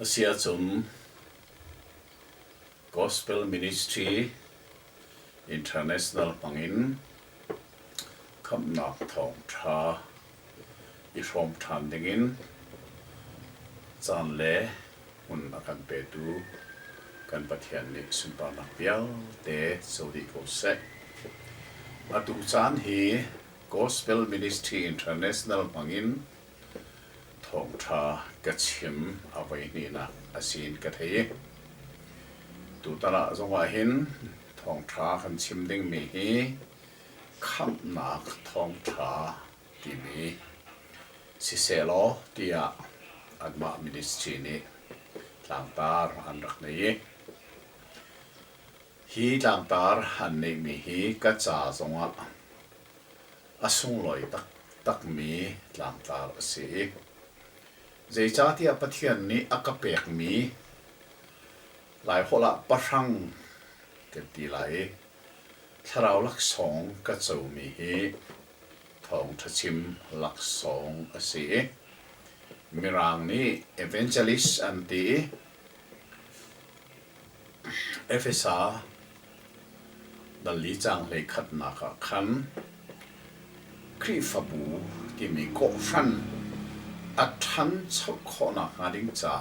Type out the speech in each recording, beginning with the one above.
Asia zum Gospel Ministry International pangin KHAMHNAK thong tha I from than dingin chan le hun akan pe tu kan pathian ni sunpa nak pial te sodi ko se atu chan hi Gospel Ministry International pangin thong tha kachim awai ni na asin ka thei tu tara zongwa hin thong tha kan chim ding mi hi KHAMHNAK thong tha ti mi si selo tia adma ministry ni langtar an rak nei hi langtar han nei mi hi ka cha zonga asung loi tak mi langtar si zai cha tia pathian ni akapek mi lai hola parang ke ti lai tharau lak song ka chau mi hi thong thachim lak song asi mirang ni evangelist anti efesa dali chang le khat na ka khan kri fabu ti mi ko fan athan chok khona ngading cha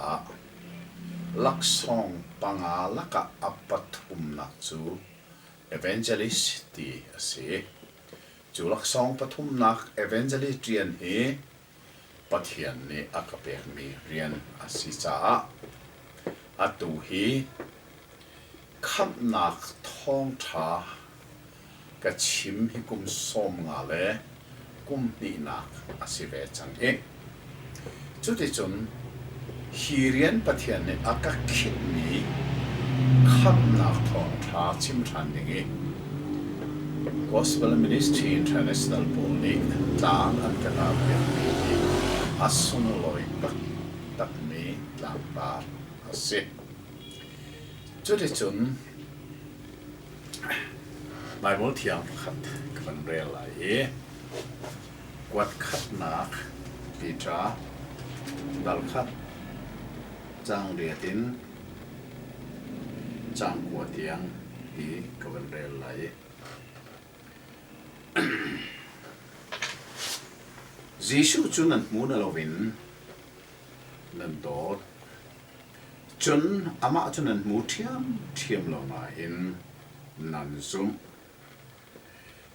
lak song panga laka apathum na chu evangelist ti ase chu lak song pathum nak evangelist rian hi pathian ni akapek mi rian asi cha atu hi KHAMHNAK thong tha ka chim hi kum som nga le kum ni nak asive chang e chuti chun hirian pathian ni akakhit mi KHAMHNAK thong tha chim than dingi Gospel Ministry International Poli tang an kana pe asung loi tak mi lang ba ase chuti chun mai bol thiam khat kan rel lai e kwat khat nak pitra dal khat chang ria tin chang ko tiang hi kan rel lai Jisu chun an mun alovin nan dot chun ama chun an mu thiam lo ma in nan zum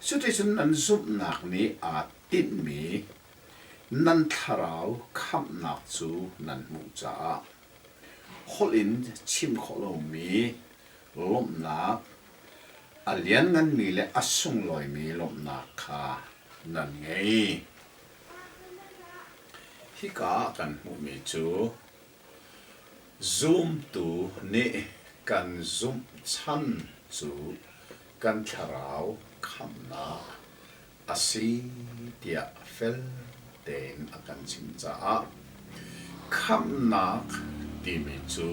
suti chun nan zum nak ni a tin mi nan tharau KHAMHNAK chu nan mu cha holin chim kholo mi lom na alian ngan mi le asung loi mi lom na kha nan ngei hi ka kan mu mi chu zoom tu ni kan zoom chan chu kan tharau KHAMHNAK asi tia fel ten akan chim cha KHAMHNAK ti mi chu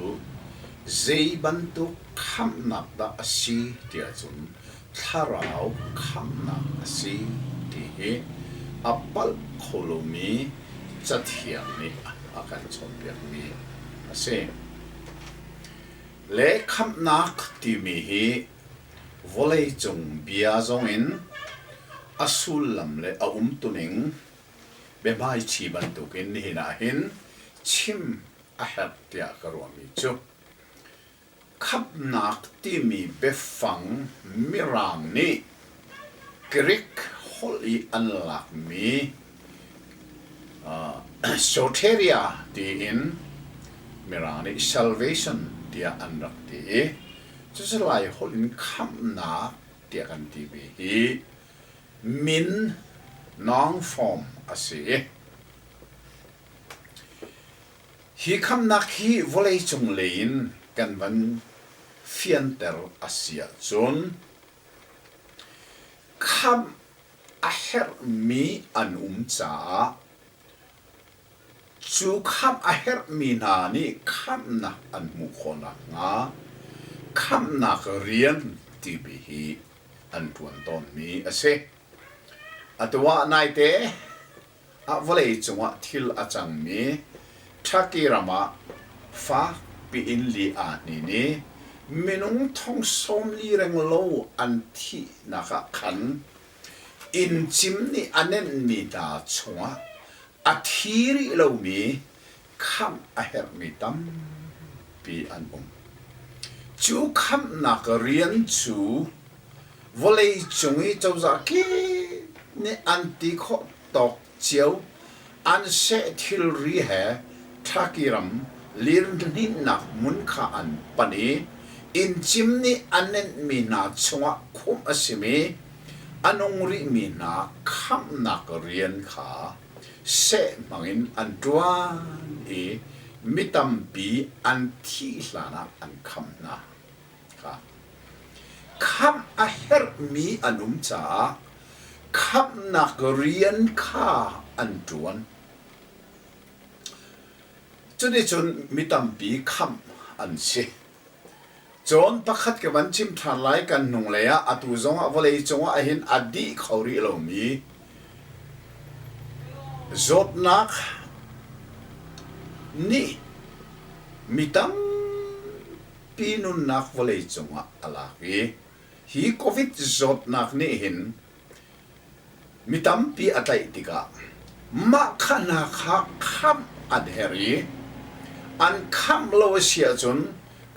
zai bantu KHAMHNAK da asi tia chun tharau KHAMHNAK asi ti hi apal kholomi chathiam ni akan chompiak mi ase le KHAMHNAK ti mi hi volei chung bia zong in asul lam le a tuning be mai chi ban tu kin ni na hin chim a hat tia karo mi chu KHAMHNAK ti mi be fang mirang ni krik holi anlak mi soteria ti in mirang ni salvation tia anrak ti just like holin KHAMHNAK tia kan ti bi hi min nong form ase hi KHAMHNAK hi volei chung lein kan van fianter asia chun kham aher mi an cha chu kham aher mi na ni KHAMHNAK an mu khona nga KHAMHNAK rian ti bi hi an tuan ton mi ase atwa nai te a volei chunga thil achang mi thaki rama ฟ้าปีอินลีอานี่มินุงทองส้มลีเรงโลอันที่นะคะขันอินจิมนี่อันนั้นมีดาชัวอาทีริเรามีคำอาเฮรมีตั้มปีอันจูคำนักเรียนจูวอลเลย์จงให้เจ้าจากีนี่อันที่เขาตอกเจียวอันเสถิลรีเหทักกิรมลีรนินักมุนขาอันปนีอินจิมนี่อันนั้นมีนาชัวคุมอสิมีอันองริมีนาคำนักเรียนขาเสมังอินอันดวนมิตัมปีอันที่ลานาอันคำนาคำอาเฮรมีอันุมจ่าคำนักเรียนข้าอันจวนจนได้จนมิตัมปีคำอันเชจนประคัดกับวันชิมทานไลกันนุ่งเลยอะอตุจงอวเลยจงอาหินอดีเขาริเรามีจดนักนี่มิตัมปีนุนนักวเลยจงอะไรฮีโควิดจดนักนี่เห็นมิตัมปีอะไรติกะมาขนาคคำอันเฮรีอันคำโลเชียจน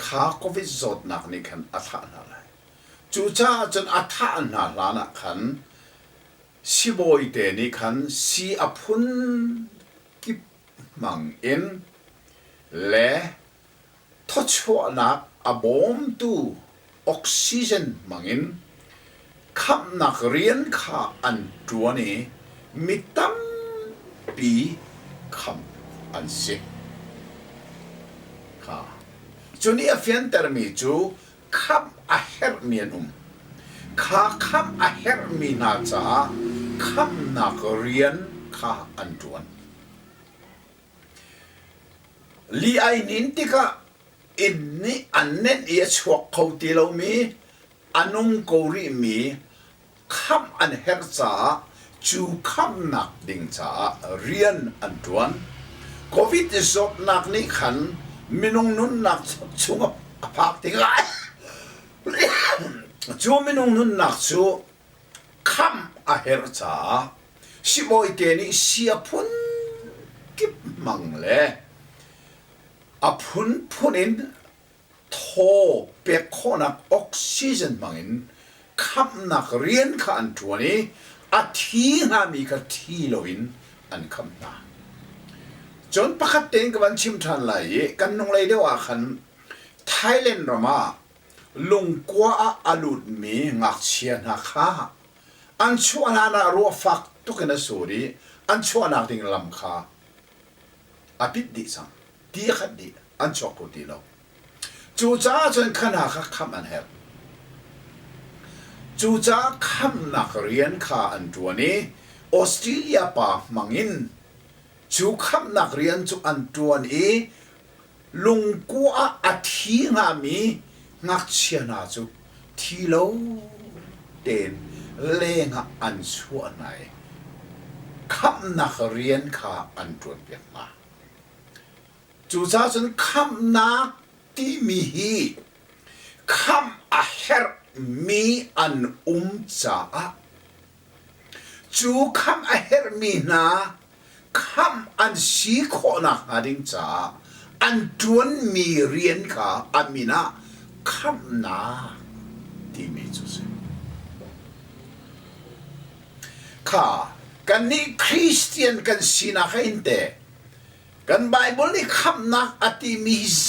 ขาโควิดจดนักนี่ขันอัฐานาเลยจูจ้าจนอัฐานาลานะขันสิบอยเตนี่ขันสีอพุนกิบมังเอ็นและทศวนักอบอมตูออกซิเจนมังอินคำนักเรียนข้าอันตัวนี้มิตัมปีคำอันเสข้าจุนี้เฟียนเตอร์มีจูคำอาเฮรมีนุมข้าคำอาเฮรมีนาจาคำนักเรียนข้าอันตัวลีไอนินติกะอินนี่อันเน้นเอียชวกเขาตีเรามีอันุงกอริมีคำอันเฮรจ่าจูคำนักดิ่งจ่าเรียนอันจวนโควิดจบนักนี่ขันมินุงนุนนักชูงพักติงไอจูมินุงนุนนักชูคำอาเฮรจ่าสิบอยเตนี่เสียพุนกิบมังเลอพุนพุนินโทเปกโคนักออกซิเจนมังอินคำนักเรียนขันตัวนี้อาทิตย์นามีกทีโลอินอันคำนาจนประคัดเต็งกับวันชิมทันไหลกันนงเลยเดียวขันไทยแลนด์รามาลงกว่าอลุดมีงักเชียนักข้าอันชัวนานารัวฟักตุกันสูรีอันชัวนักดิ่งลำข้าอภิดิสังดีขัดดีอันชอบกูดีเราจูจ้าจนขนาดคำอันเฮรจูจ้าคำนักเรียนข้าอันตัวนี้ออสเตรเลียป่ามังอินจูคำนักเรียนจูอันตัวนี้ลุงกัวอาทิงามีงักเชียนาจูทีโลเด่นเลงอันชัวไหนคำนักเรียนข้าอันตัวเปียกมาจูจ้าจนคำนักที่มีคำอาเฮรมีอันจ่าจูคำอาเฮรมีนาคำอันสีโคนักหาดิงจ่าอันจวนมีเรียนข้าอามีนาคำนาที่มีจูเซข้ากันนี้คริสเตียนกันสินะให้อินเตกันไบเบิลนี่คำนักอติมีเซ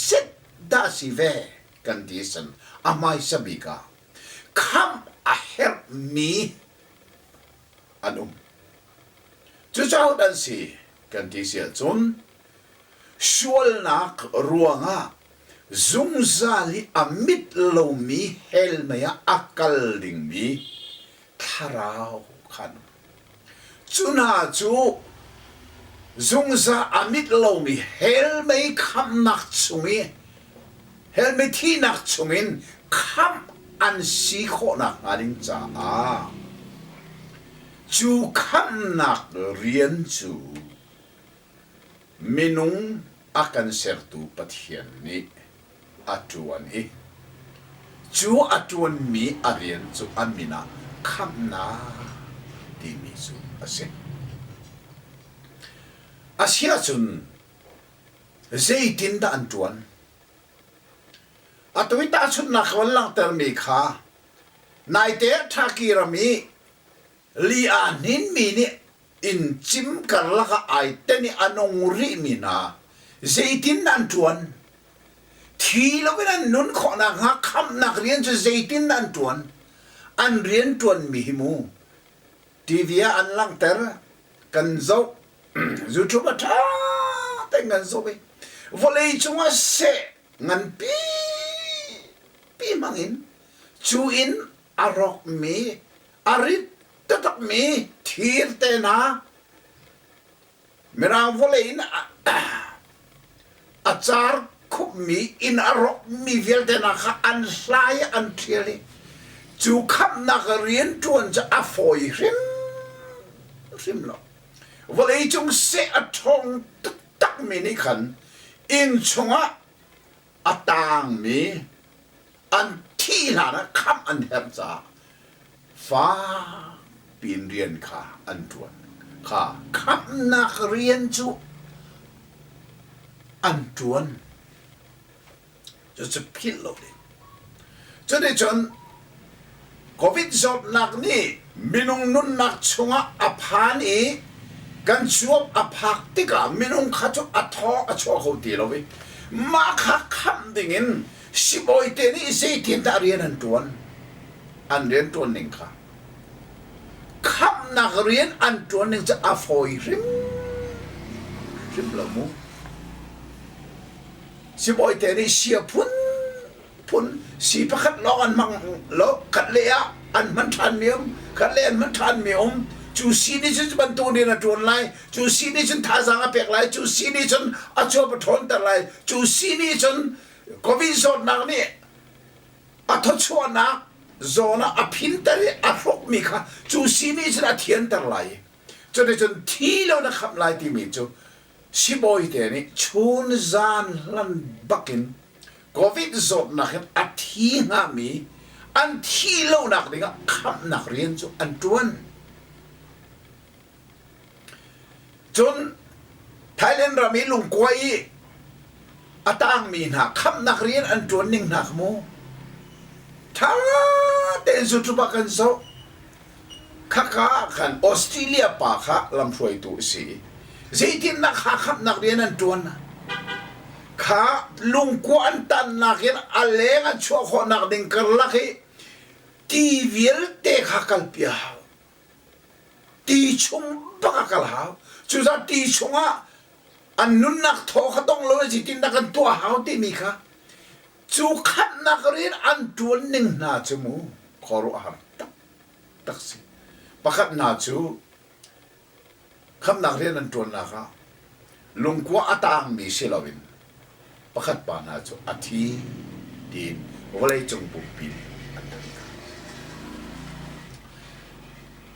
เซตดาสิเวกันที่สันอาไม่สบิกาคำอาเฮรมีอันุมจุดเจ้าดันสิกันที่เสียจนชวลนักรัวงาซุงซาลิอามิดโลมีเฮลเมียอักลดิงมีทาราวขันจุนาจูซุงซาอามิดโลมีเฮลเมีคำนักซุมีเฮลเมีที่นักซุมินคำอันสีโคนักอาดิงจ้าจูคำนักเรียนจูมินุง akan sertu pathian ni atuan hi chu atuan mi arian chu amina khamna ti mi chu ase asia chun zeitin da antuan atui ta chun na khwal lang ter mi kha nai te thaki rami li anin mi ni in chim kar la ka ai te ni anong ri mi na zeitin dan tuan thi lo ben nun kho na nga kham nak rian chu zeitin dan tuan an rian tuan mi himu tivia an lang ter kan zo youtube tha te ngan zo be volei chunga se ngan pi mangin chu in arok mi arit tatak mi thir te na mera volein achar khup mi in arok mi vel te na kha an sai an thiali chu kham na ka rian tuan cha a foi rim lo volei chung se a thong tak mi ni khan in chunga atang mi an thi la na kham an hem cha fa pin rian kha an tuan kha kham na rian chu an tuan just a pillow cho nên chọn covid zot nak ni minung nun nak chunga aphan e kan chuap aphak tika minung kha chu atho acho ho ti lo we ma kha kham dingin siboi te ni se tin ta rian an rian tuan ning kha kham nak rian an tuan ning cha afoi rim lo mu siboi te ni sia phun si pakhat lo an mang lo khat le a an man than miom khat le an man than miom chu si ni chu ban tu ni na tuan lai chu si ni chun tha sang a pek lai chu si ni chun a cho pa thon ta lai chu si ni chun covid zot nak ni a tho chwa na zona a phin ta ri a rok mi kha chu si ni chun a thian tar lai cho nên chun thi lo na kham lai ti mi chu siboi te ni chun zan lan bakin covid zot nak a thi nga mi an thi lo nak dinga kham nak rian chu an tuan chun Thailand rami lung kwai atang mi na kham nak rian an tuan ning nak mo tha te zu tu ba kan so khaka kan Australia pa kha lam throi tu si zeitin nak kha kham nak rian an tuan kha lung kwan tan nak in aleng an chho kho nak ding kar la khi ti vil te kha kal pia ti chung pa ka kal ha chu za ti chunga an nun nak tho kha tong lo ji tin nak an tua hau ti mi kha chu khat nak rin an tuan ning na chu mu khoru har tak si pakhat na chu kham nak rin an tuan na kha lung kwa atang mi silawin pakhat pa na chu athi din volei chung pu pin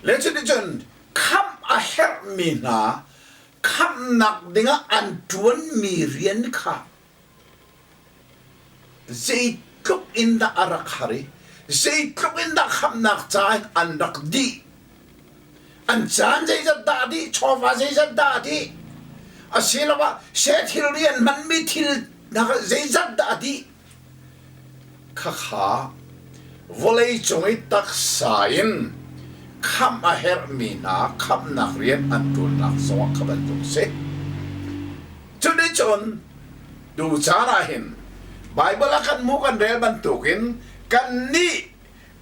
Legend kham a her mi na kham nak dinga an tuan mi rian kha zai tluk in da arak hari zai tluk in da kham nak chan an rak di an chan zai zat da di chowa zai zat da di asilawa se thil rian man mi thil na zai zat da di kha kha volei chongai tak sain kham a her mi na kham nak rian an tuan nak so khaban tu se chu ni chon du chana hin Bible akan mu kan rel ban tukin kan ni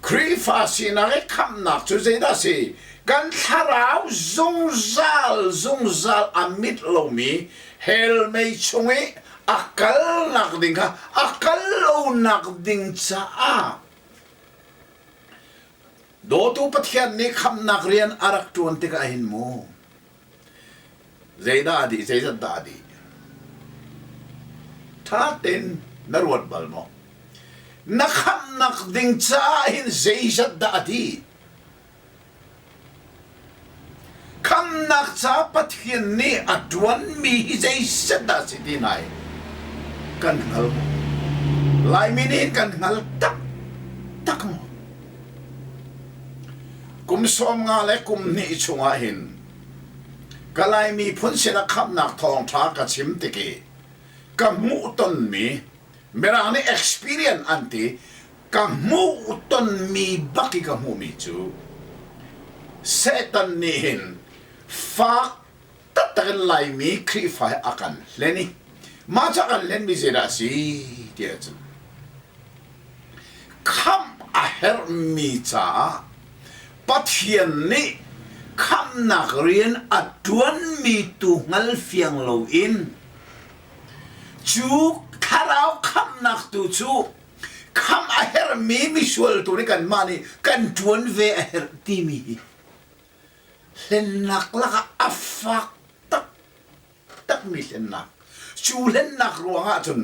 kri fa si na kham nak chu zai da si kan tharau zung zal amit lo mi hel mei chungi akal nak ding ka akal lo nak ding cha a do tu pathian ni kham nak rian arak tuan te ka hin mo zaida di zaida da di tha ten narwat bal mo na kham nak ding cha hin zaida da di kham ำนักษาปะเทียนนี่อัดวันมีใจเสดสิที่ไหนกันหัลลายมินิกันหัลตักกุมสมงาและกุมนี่ชงอาหินก็เลยมีพ้นเสนคำนักทองทากระชิมติกีกับมูตนมีเมื่อนี้ experience อันที่กับมูตนมีบักกับมูมีจูเซตันนี่หินฟักตัดกันไลมีครีไฟอากันเลนี่มาจากกันเล่นมิเซราซีเดียจคำอาเฮร์มีจ้าปะเทียนนี่คำนักเรียนอัดวนมีตุงัลเฟียงโลอินจูคาราวคำนักตุจูคำอาเฮร์มีชวลตัวนี้กันมานี่กันจวนเวอาเฮร์ตีมีเล่นนักละก็อัฟฟักตักมีเล่นนักชูเล่นนักรัวงะจน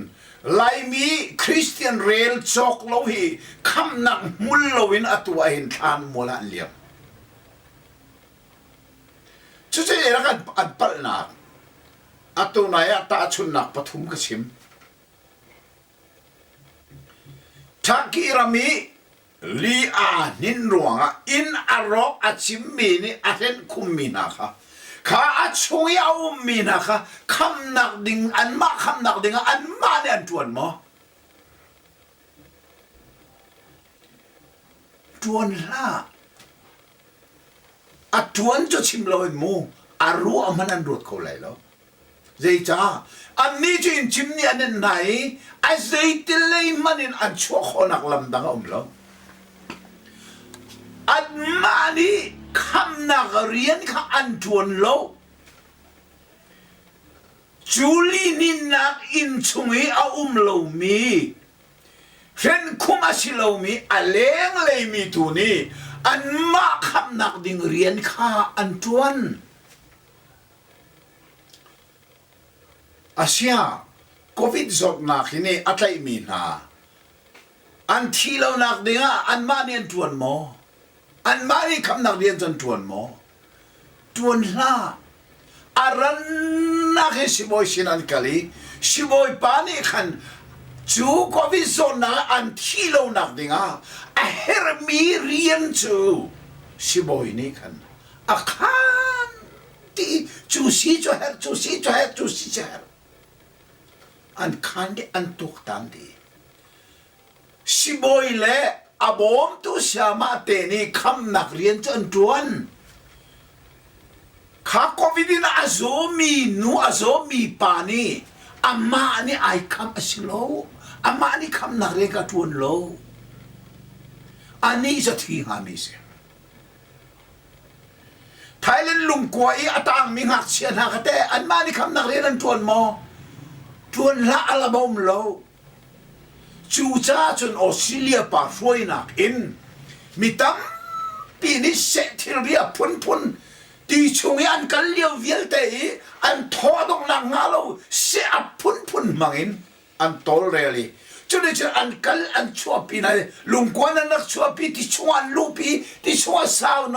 ไลมีคริสเตียนเรลจอกโลหีคำนักมุลโลวินอัตัวเห็นทานมัวละเลียมชุดนี้ละกันอันปัลนักอัตัวนายตาชุนนักปฐุมกชิมทักกีรามีลีอานินรวงอินอารอกอาชิมมีนี่อาเทนคุมมีนะคะข้าอาช่วยเอามีนะคะคำนักดิ่งอันมาคำนักดิ่งอันมาเนี่ยอันจวนมั้จวนละอัดจวนจะชิมเราเองมูอารู้อามันอันรวดเขาเลยแล้วเจ้าจ้าอันนี้จะอินชิมเนี่ยอันไหนไอ้เจ้าที่เลยมันอินอันชั่วคนนักลำดังอมแล้วอันมานี่คำนักเรียนข้าอันจวนโลจูลีนินักอินชุงเอาโลมีเช่นคุมาชิโลมีอเลงเลยมีตัวนี้อันมาคำนักดิ่งเรียนข้าอันจวนอาเซียโควิดจบนักนี่อัตไลมีนาอันที่เรานักดิ่งอันมาเนี่ยจวนโมอันมานี่คำนักเรียนจนจวนโมจวนล่าอารันนักเฮสิบอยสินันกะลีสิบอยปานี่ขันจูโควิดโซนาอันที่เรานักดิ่งอาเฮรมีเรียนจูสิบอยนี่ขันอาคันที่จูซีจูเฮจูซีจูเฮจูซีจูเฮอันคันที่อันตุกตันดีสิบอยเล่อาบอมตุสยามาเตนี่คำนักเรียนจนจวนข้าโควิดน่ะอาโซมีนูอาโซมีปานี่อามานี่ไอคำอสิโลอามานี่คำนักเรียนก็จวนโลอันนี้จะที่หามิเสไทยเล่นลุงกวยอาตังมีหักเชียนหักแต่อันมานี่คำนักเรียนนั้นจวนมอจวนละอาลาบอมโลจูจ้าจนออสเตรเลียป่าฟวยนักอินมีตั้มปีนี้เสถิลเรียพุนตีช่วงอันกันเลี้ยวเวียลเตยอันทอดงนังงาโลเสียพุนมังอินอันโตเรลีจุดนี้จะอันกันอันชัวปีนั้นลุงกวนนักชัวปีที่ชัวลูปีที่ชัวสาวโน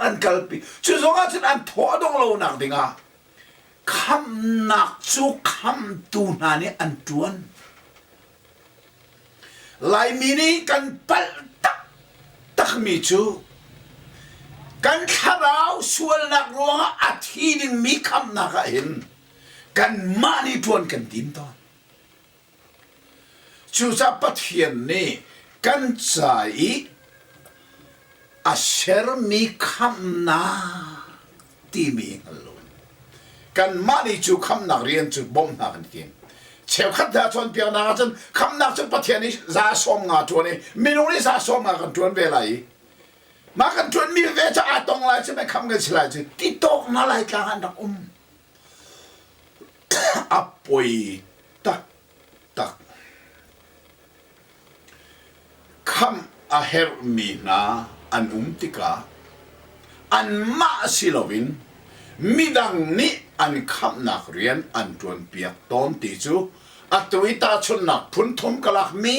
อันกันปีจุดสองอันทอดงโลนักดิงาคำนักจูคำตูนานี่อันจวนลายมินิกันปัลตักมีจูกันคาราวชวนนักร้องอาทิตย์มีคำนักเห็นกันมานี่ทวนกันติมตอนจูจะปะเทียนนี่กันใจอาเชอร์มีคำนักที่มีฮัลโหลกันมานี่จูคำนักเรียนจูบ่มนักกันกินเชื่อขัดดาชนเปียกนาจนคำนักจนปะเทียนนี่ซาสมงาตัวนี้มินุนี่ซาสมงากันจวนเวลามากันจวนมีเวชอาตงไรใช่ไหมคำกันสิไรสิที่โตกนาไรกลางดักอับปุยตักคำอาเฮรมีนาอันติกาอันมาสิลวินมิดังนี้อันคำนักเรียนอันจวนเปียกตอนติจูอัตวิตาชนนักพุนทมกลักมี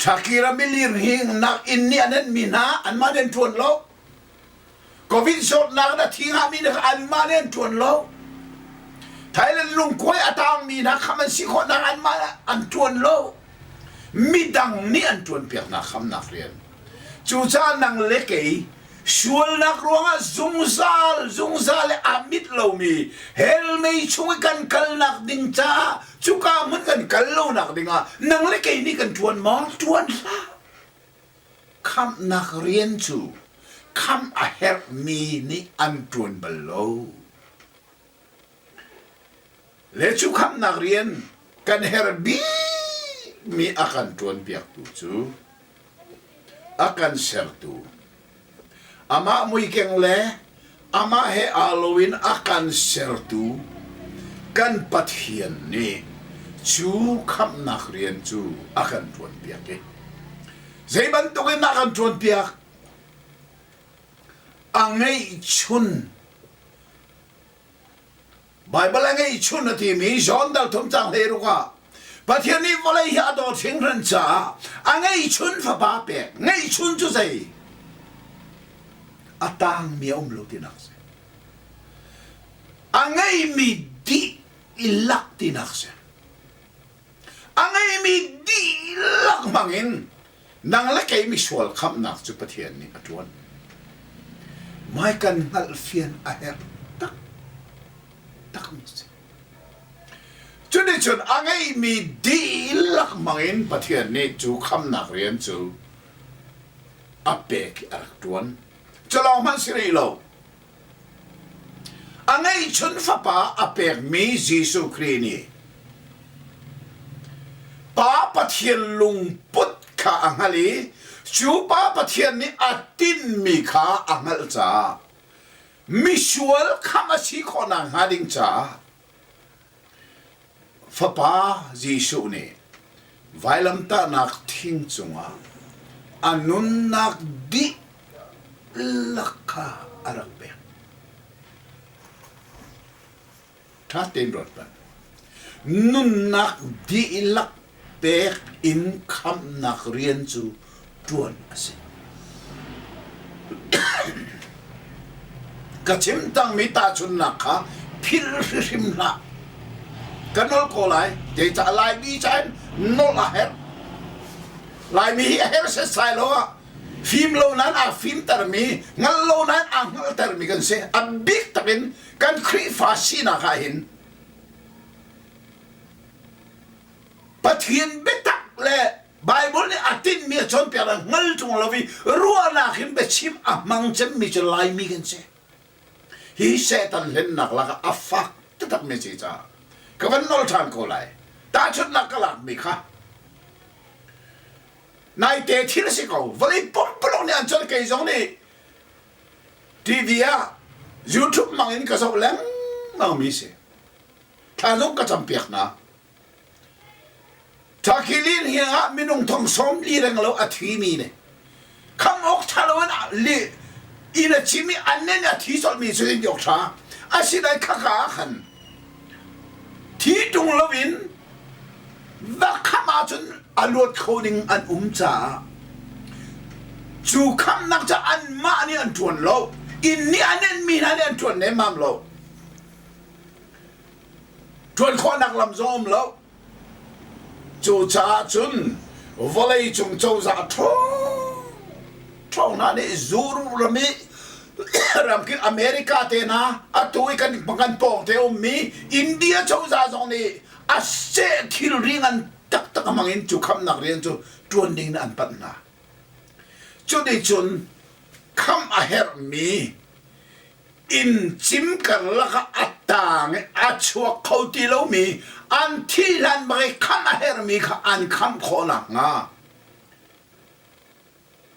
ชักกีรามิลิริงนักอินเนียนั้นมีนาอันมาเดินจวนโล ก็วินสดนักนะทิ้งหามีนักอันมาเล่นจวนโลไทยเล่นลุงกวยอาตางมีนักคำมันสิคนนักอันมาอันจวนโลมีดังนี่อันจวนเปียกนักคำนักเรียนจูจ้านังเล็กชวนนักร้องซุงซาลอามิดโลมีเฮลไม่ช่วยกันกัลนักดิงจ้าจุกามันกันกัลโลนักดิงอ่ะนังเล็กนี่กันจวนมองจวนละคำนักเรียนจูคำอาเฮรมีนี่อันจวนเบลโลเลจูคำนักเรียนกันเฮรบีมีอาการจวนเปียกตูจูอาการเซลตูอามามุยเก่งเลยอามาเฮอาโลวินอาการเซลตูกันปัทเฮียนนี่จูคำนักเรียนจูอาการจวนเปียกเองใจบันตุกินอาการจวนเปียกอังไงชุนไบเบิลอังไงชุนนาทีมีจอนดัลทุมจังเฮรุกะประเทศนี้วลัยฮาดอทิ้งรันจ้าอังไงชุนฟ้าป่าเปียกไงชุนจุใจอาตางมีอมโลตินักเสอังไงมีดีอิลักตินักเสอังไงมีดีลักมังอินนังเล็กมีชวลคำนักจุประเทศนี้อจวนไม่กันฮัลฟีนอาเฮรตักมิสจุดนี้จุดอังไงมีดีลักมังอินประเทศนี้จูคำนักเรียนจูอัปเปกอักจวนจะลองมันสิริโลอังไงชุนฟ้าป่าอัปเปกมียิสุครีนีป้าประเทศลุงพุทธข้าอังฮัลีจูป้าประเทศนี้อัตินมีข้าอังฮัลจ้ามิชวลข้ามาชีคนอังฮัดิงจ้าฟ้าป่ายิสุนี่ไวลัมตานักทิ้งจงอ่ะอันนุนนักดิลักข้าอารักเบกถ้าเต็มรถมันนุนนักดิลักเบกอินคำนักเรียนจูจวนสิกระชิมตั้งมิตาชุนนักข้าพิลริมละกันนอลโกไลเดี๋ยวจะไล่มีใจนอลเฮรไล่มีเฮรเสสายโลอะฟิล์มโลนั้นฟิล์มตร์มีงั้นโลนั้นงั้นตร์มีกันเสียบิ๊กตร์เป็นกันครีฟาซีนักเห็นปะเทียนเบตักเลยไบเบิลนี่ตินมีชนเปียร์งั้นจงเราวิรัวนักหิมเบชิมมังจำมีจะไล่มีกันเสียฮีเซตันเล่นนักลักฟักตักไม่ใช่จ้าก็วันนอลทันโกไลตาชุดนักลักมีค่ะนายเตะที่ละสิเขาวันนี้ปุ๊บปุ๊บเนี่ยอันจนเกยจงนี่ทีวีอะยูทูบมังอินก็จะเล่นมังมีเสียถ้าจงก็จำเปียกนะถ้าคิลินเฮียมีนุ่งทองสมลีเรื่องเราอาทิมีเนี่ยคำอกทะเลวันลีอินชิมีอันนี้เนี่ยที่สุดมีสิ่งยกช้าอาศัยได้ข้าขันที่ตรงละวินว่าข้ามาจนอารมณ์เขาดิ่งอันจ่าจูคำนักจะอันมาเนี่ยอันชวนเราอินนี่อันนี้มีนั่นอันชวนเนี่ยมั่มเราชวนคนนักลำซ้อมเราจูจ่าจนวลัยจงเจ้าจ่าท้องนั่นเนี่ยจูรุระมิรำกินอเมริกาเตนะอัตุยกันบังกันปองเทอมีอินเดียเจ้าจ่าจงนี่อาเซทิลริงันตักมังอินจูคำนักเรียนจูจวนดิ่งนั่นปัญหาจุดนี้จนคำอาเฮรมีอินจิมกันละก็อัตตางอัจฉริยะเขาที่เรามีอันที่นั่นไม่คำอาเฮรมีค่ะอันคำขอนักงา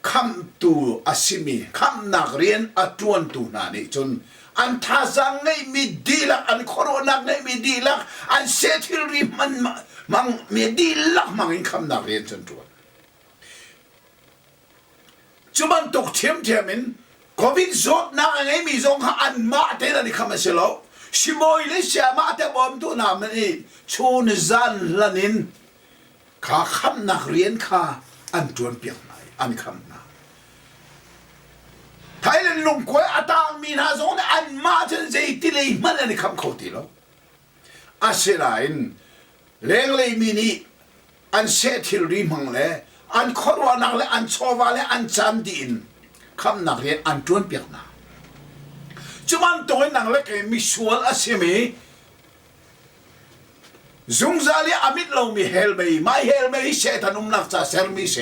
คำตัวอาศิมีคำนักเรียนอัจวนตัวนั่นจนอันท่าจังไงมีดีลักอันโคโรนาไงมีดีลักอันเซทิลริมันมีดีลักมังอินคำนักเรียนจนตัวจุบันตกเทียมมินโควิดจดนักไงมีจงอันมาเตนันคำเสลาชิโมยลิเซียมาเตบอมตัวนามันนี่ชูนจันลันินข้าคำนักเรียนข้าอันจวนเปียกไหนอันคำนัก ไทยเลยลุงกวยอาตางมีนาซงอันมาจนใจที่เลยมันอันนี้คำเขาตีแล้วอาเซลายนเลงเลยมินีอันเซทิลริมังเลยอันขรวานักเลยอันชอบเลยอันจันดินคำนักเรียนอันจวนเปียกนาจุมันตัวนักเลยก็มีส่วนอาเซมีซงซาลีอามิดเรามีเฮลเมย์ไม่เฮลเมย์เซตันุมนักจะเซลมีเซ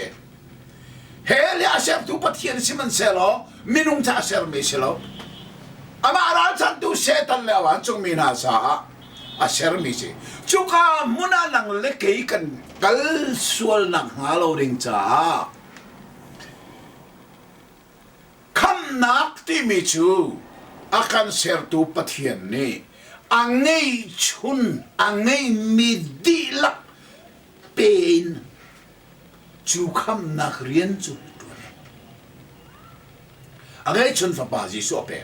เฮลอาเซฟตุปัทเฮียนสิมันเซลล์มินุมจะเซลมีเซลล์อามาอาราจันตุเซตันเลวันจงมีนาซาอาเซลมีเซจุกามุนานังเล็กกันกัลสวลนักฮาโลริงจ้าคำนักที่มีจูอาการเซลตุปัทเฮียนนี่อังไงชุนอังไงมีดีลักเป็นจูคำนักเรียนจูตัวนี้อังไงชุนฟ้าบาจีสูเปร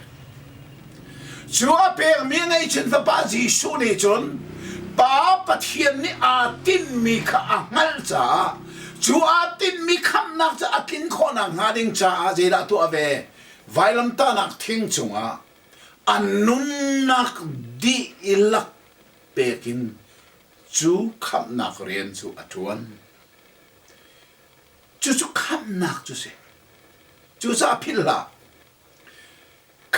จูอาเปรมีไงชุนฟ้าบาจีสูนี่จนป้าปัทเฮียนนี่อาตินมีข้าอัลจ้าจูอาตินมีคำนักจะอากินคนอังหาดิงจ้าเจดาตัวเวไวลัมตานักทิ้งจุงอ่ะอันนุนนักดีอิลักเปกินจูคำนักเรียนจูอัจวนจูคำนักจูเสจูซาพิลละ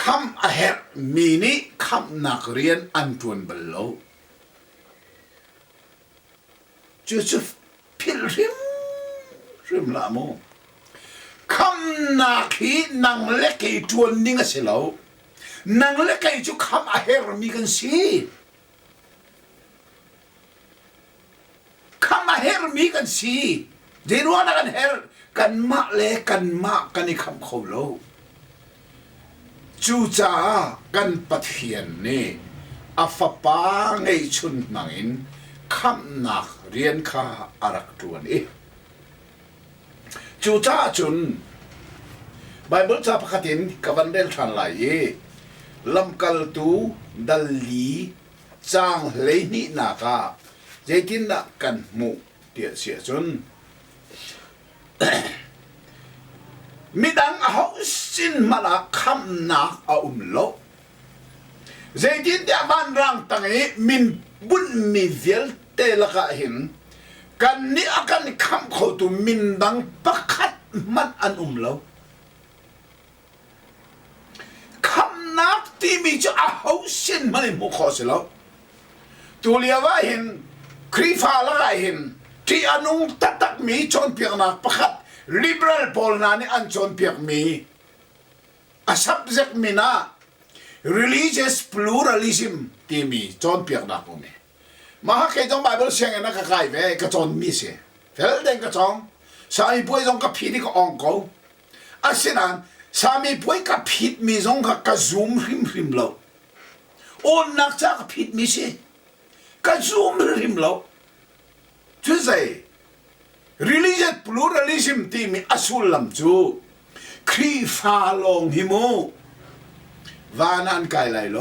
คำอาเฮรมีนี่คำนักเรียนอันจวนเบลโลจูพิลริมละโมคำนักฮีนังเล็กจวนนิ่งเสลานังเล็กจูคำอาเฮรมีกันสิคำอาเฮรมีกันสิเดี๋ยวว่ากันเฮรกันมาเล็กกันมากันในคำเขาโลจูจ้ากันปัทเฮียนนี่อาฟปาไงชุนนังอินคำนักเรียนข้าอารักตัวนี้จูจ้าจุนไบเบิลจะประกาศกับวันเดลทันไลลำกัลตูดัลลีจางเลนินากาเจตินนักกันมุเดียเสียจุนมิดังเอาสินมาละคำนักเอาโลเจตินเดียบันรังตั้งมินบุญมีเวลเตลกะหินกันนี้อาการคำเขาตุมินดังประคัดมันอันโลนักที่มีจะเอาสินมันมุขสิแล้วตัวเลี้ยว่าเห็นครีฟ้าละเห็นที่อนุตักมีจนเพียงนักประคัด liberal พอลนานี่อันจนเพียงมี a subject มีนะ religious pluralism ที่มีจนเพียงนักมีมาหาใครต้องไบเบิลเสียงนักใครเว้ก็จนมีเสียเฟลเดนก็จงสามีป่วยจงกับพี่นี่ก็องกูอาศินันสามีป่วยกับผิดมีจงกับซูมริมเราโอนนักจากกับผิดมีสิกับซูมริมเราทุกสิ่ง religious pluralism ที่มีอสุลลำจูครีฟาลงหิมูวานันไกลไหลโล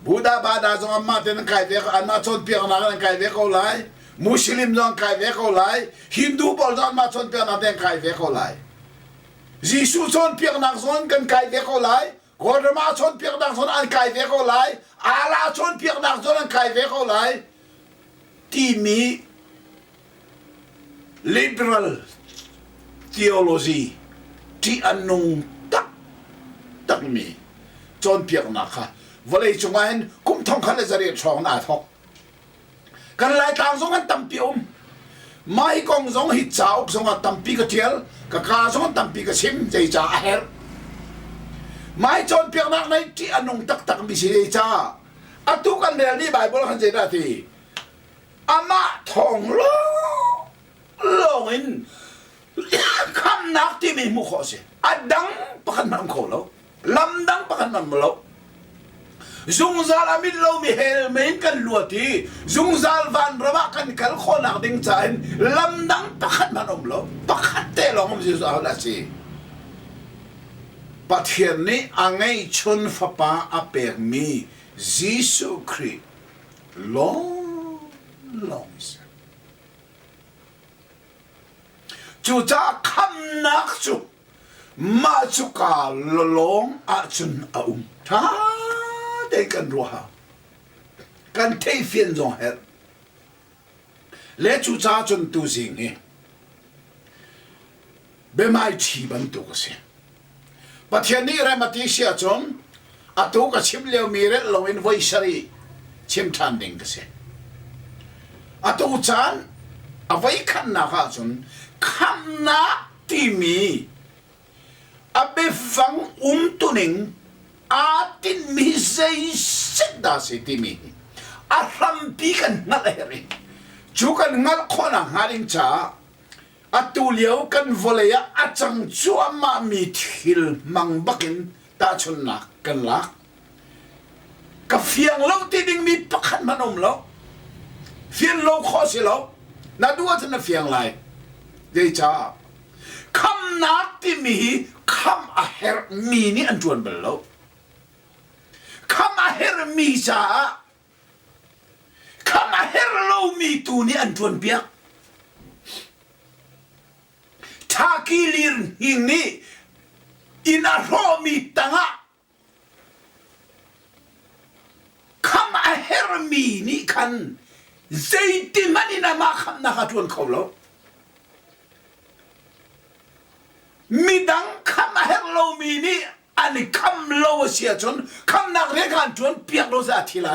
บูดาบาดาจงอามาเตนไกลเวกอันมาชนเปียกนักไกลเวกเอาไหลมุสลิมจงไกลเวกเอาไหลฮินดูบอลจงมาชนเปียกนักไกลเวกเอาไหลยิสุชนเปียกนักชนกันไกลเวกเอาไหลกอดมาชนเปียกนักชนอันไกลเวกเอาไหลอาลาชนเปียกนักชนอันไกลเวกเอาไหลที่มี liberal theology ที่อันนุ่งตักมีจนเปียกนักค่ะวันเลยจงวันคุ้มทองขันเลยจะเรียกช่องหน้าทอกกันหลายต่างสองกันตั้มปีไม่กองสองหิจ้าอุกสองกันตั้มปีกระเทียลกับกาสองกันตั้มปีกระชิมใจจ้าเฮรไม่จนเปียกนักในที่อนุงตักมีสิจ้าอัตุกันเรียนนี่ใบบลขันใจได้ทีอามาทองลงอินคำนักที่มีมุขเสียอดังปะกันมันโคแล้วลำดังปะกันมันมาแล้วซุงซาลามิลโลมีเฮลเมนกันลัวทีซุงซาลวันระบะกันกันคนหนักดิ้งใจลำดังปะกันมันแล้วปะกันเตะลงมันจะเอาละสิปัจเจียนนี้อังไงชนฟ้าป่าอเปกมียิสุคริสต์ลองสิจูจ้าคำนักจู มาสุกาลงอาจุนอาท่าได้กันรัวกันเทฟียนจงเฮเลจูจ้าจนตูสิงเฮเบไม่ทีบันตุกเสียปัทยานี้เรมาติเสียจนอาตุกชิมเลี้ยวมีเรลงอินไวชารีชิมทันดิงกเสียอาตุจานเอาไว้ขันนักจนคำนักที่มีอาเบฟังตุนิงอาตินมีใจสิดาสิที่มีอารัมปีกันนั่นเองจูกันงัดคนอ่ะงาริงจ้าอาตุเลียวกันวอลเลยอาจังจัวมามีทิลมังบักินตาชนนักกันลักกับเฟียงเราที่ดิ่งมีปักขันมันอมเราเฟียงเราขอสิเราน่าดูว่าจะน่าเฟียงไรเดี๋ยวจ้าคำนักที่มีคำอาเฮรมีนี่อันจวนเบลล์คำอาเฮรมีจ้าคำอาเฮรเรามีตัวนี่อันจวนเปียกถ้ากิลินหิงนี่อินอารมมีตังะคำอาเฮรมีนี่คันใจติมันนี่นะมาคำนักจวนเขาแล้วมีดังคำอาเฮรเรามีนี่อันนี้คำเราเสียจนคำนักเรียนกันจวนเปียกเราจะทีไร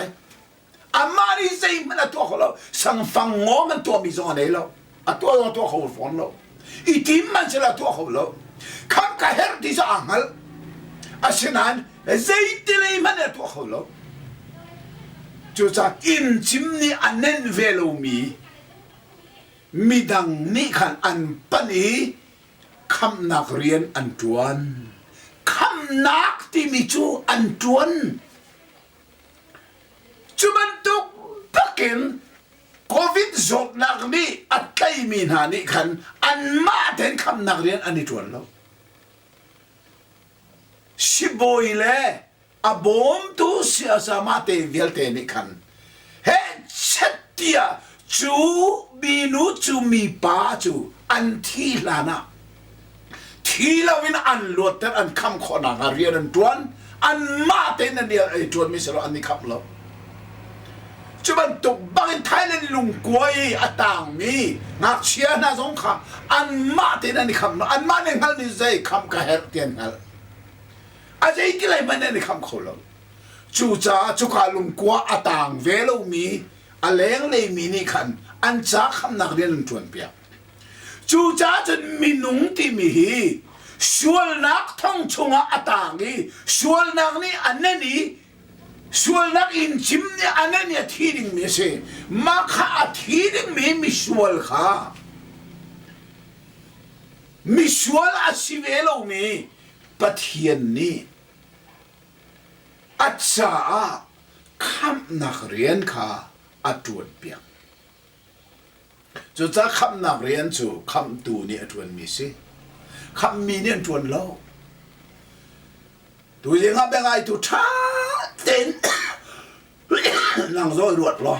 อามานี่ใจมันตัวเขาแล้วสังฟังงอมันตัวมีส่วนไหนแล้วตัวเขาฟ้องแล้วอีทีมันจะละตัวเขาแล้วคำกระเฮรที่จะอ่างแล้วอาเช่นนั้นใจติเลยมันตัวเขาแล้วจุดจะอินจิมนี่อันเน้นเวลูมีดังนี่ขันอันปนีคำนักเรียนอันจวนคำนักที่มีจูอันจวนจูมันตุกปักกินโควิดจบนักนี่อัดไกมีนานี่ขันอันมาเห็นคำนักเรียนอันนี้จวนแล้วชิบอยเล่อาบอมตุเสียสมาเตวิลเตนิคันเฮเช็ดเตียจูบีนูจูมีป้าจูอันที่ลานะที่เราวินอันลวดแต่อันคำขอนักเรียนอันจวนอันมาเตนเดียไอจวนมิสโลอันนี้ครับเราจุบันตุกบังไทยเลนลุงกวยอัตางมีนักเชียร์น่าสงขาอันมาเตนอันนี้ครับอันมาเนี่ยฮัลนี่ใจคำกระเฮรเตียนฮัลอาจจะอีกอะไรมันเนี่ยคำขอเราจูจ้าจุกาลุงกัวอัตางเวลูมีอะไรเลยมีนี่ขันอันจ้าคำนักเรียนจวนเปียจูจ้าจนมีนุ่งที่มีชวนนักท่องชงอัตางนี่ชวนนักนี่อันนี้ชวนนักอินจิมนี่อันนี้ที่ดิ่งมีเสมาข้าที่ดิ่งมีชวนข้ามีชวนอาชีเวลูมีปัทยนนี่อาจารย์คำนักเรียนข้าอัจวนเปียกจุดจะคำนักเรียนจู่คำตูนี่อัจวนมีสิคำมีเนี่ยอัจวนเล่าตัวยังไงเป็นไงตัวช้าเต้นนั่งรอรวดรอ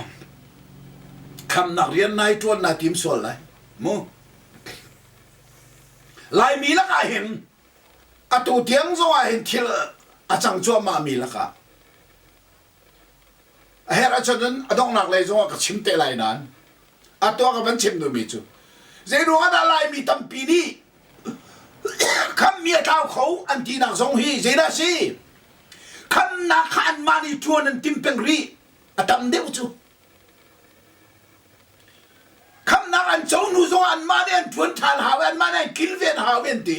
คำนักเรียนนายจวนนายทีมส่วนไรมูลายมีละก็เห็นอาตูเตียงโซ่เห็นทีละอาจังจัวมามีละก็เฮราชนอาต้องนักเลยโซ่ก็ชิมเตลัยนั้นอาตัวก็เป็นชิมดูมีจูเจรู้ว่าอะไรมีตั้มปีนี้คำมีเท้าเขาอันที่นักสงฮีเจน่าสิคำนักขันมานี่ชวนอันติมเป็นรีอาตั้มเดียวจูคำนักอันเจ้าหนูโซ่อันมาเนี่ยชวนทานหาวันมาเนี่ยกิลเวนหาเวนตี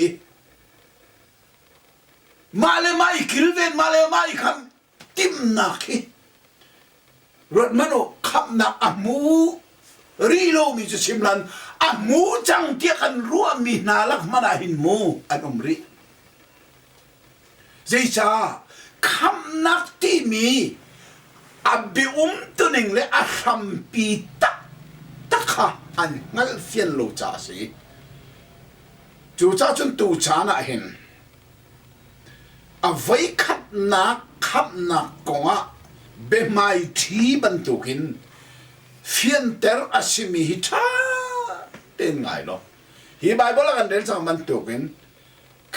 มาเลยไม่คิลเวนมาเลยไม่คำติมนักรถมันโอคำนักอามูรีโลมีจะชิมลันอามูจังเทียกันรัวมีนาลักมันหินมูอันอมรีเจจ้าคำนักที่มีอับบิตัวหนึ่งเลยอารัมปีตักค่ะอันงั้นเฟียนโลจ่าสิจูจ้าจนตูจานะเห็นเอาไว้ขัดนักขับนักกงะเบไม่ทีบันตุกินเฟียนเตอร์อาชิมิฮิตาเต็นไงล่ะฮีไบเบิลกันเดินสังบันตุกิน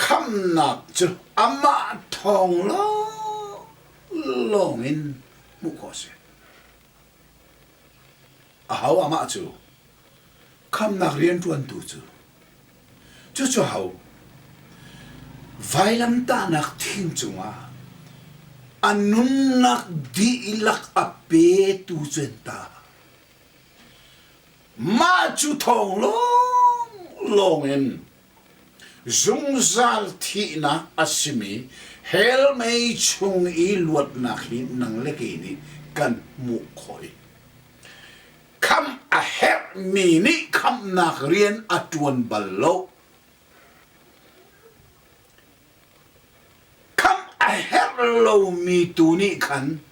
คำนักจะอามาทองล้อลงอินมุขเสเอาอามาจูคำนักเรียนทวนตูจูจูเอาไวลัมตานักทิ้งจุงอันนุนนักดีลักอเปตูเจนตามาจูทองลงอินzungzal thi na asimi hel mei chung I luat na khi nang leke ni kan mu khoi kam a her mi ni kam na rian atuan ballo kam a her lo mi tu ni kan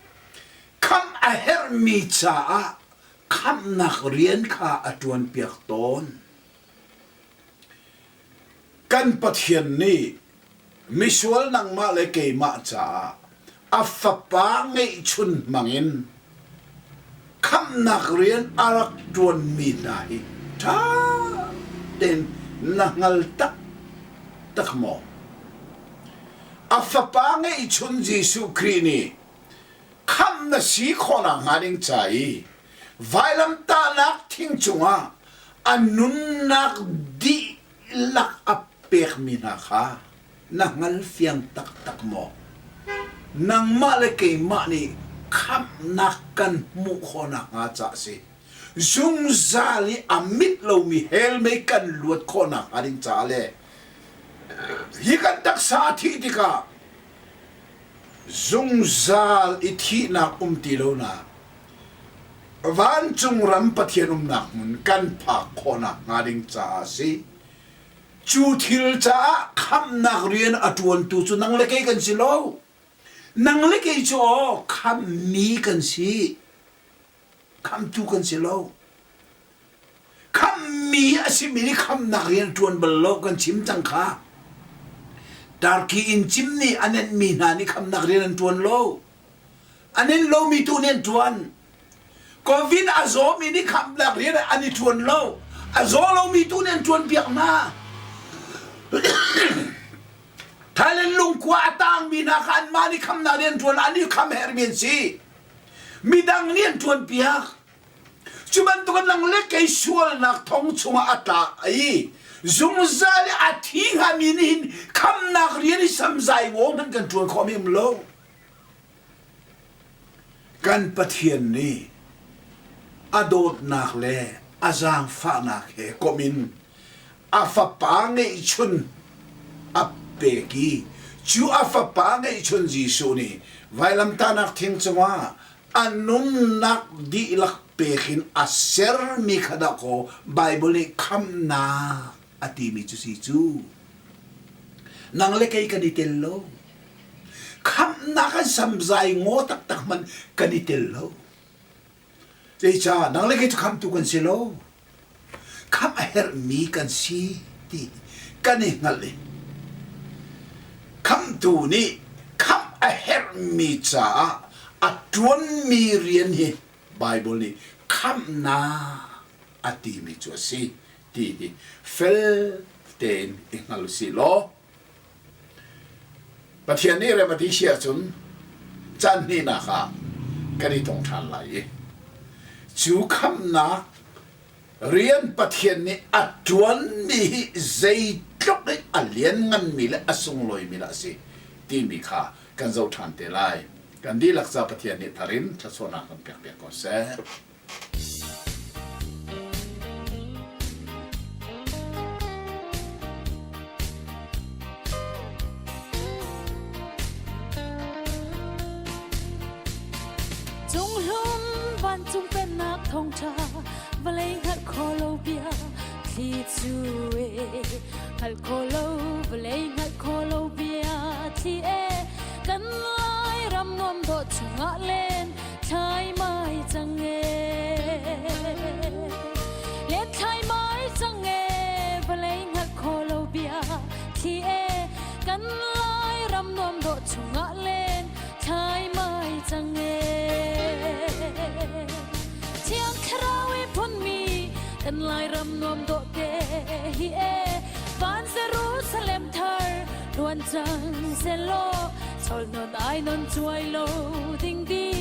kam a her mi cha kam na rian kha atuan piak ton kan pathian ni misual nang ma le ke ma cha afapa ngei chun mangin kham nak rian arak tuan mi nai tha den nangal tak mo afapa ngei chun Jesu Christ ni kham na si khona ngaring chai vailam ta nak thing chunga anun nak di lak ap pek minaka nangal fiang tak mo nang malake mani kham nakan mu khona nga cha si zung zali amit lo mi hel me kan luat khona aring cha le hi kan tak sa thi tika zung zal ithi na ti lo na van chung ram pathian nak mun kan pha khona ngaring cha si chu thil cha kham nak rian atuan tu chu nang leke kan si lo nang leke cho kham mi kan si kham tu kan si lo kham mi asimi ni kham nak rian tuan balo kan chim chang kha dar ki in chim ni anen mi na ni kham nak rian tuan lo anen lo mi tu nen tuan covid azo mi ni kham nak rian ani tuan lo azo lo mi tu nen tuan piak na Thailand lung kwa atang mina kan mani kam na ren tuan ani kam hermin si midang nien tuan piak cuman tukan lang lekay sual nak tong chunga ata ai zungzali ating haminin kam nak riyan samzai ngong nan kan tuan komim lo kan pathian ni adot nak le azang fa nak he komin afapa ngei chun apeki chu afapa ngei chun Jesu ni vailam tanak thing chunga anum nak di lak pekin aser mi khada ko Bible ni kham na ati mi chu si chu nang le kai kanitello kham na kan samzai ngo tak man kanitello chei cha nang le kai chu kham tu kan silo kham a her mi kan si ti kan ngali kham tu ni kham a her mi cha atuan mi rian hi Bible ni kham na ati mi chu si ti fel ten ingal si lo pathian ni re mati sia chun chan ni na kha kani tong than lai chu kham na rian pathian ni atuan mi zai tlok ni alian ngan mi la asung loi mi la si ti mi kha kan zo than te lai kan di laksa pathian ni tharin thasona kan pek pek ko se chung pen nak thong cha valai hat kholo bia thi chu e hal kholo valai hat kholo bia thi e kan lai ram nom do chunga len thai mai chang e le thai mai chang e valai hat kholo bia thi e kan lai ram nom do chunga len thai mai chang e kan lai ram nom do te hi e van Jerusalem thar luan chang se lo chol non ai non chuai lo ding di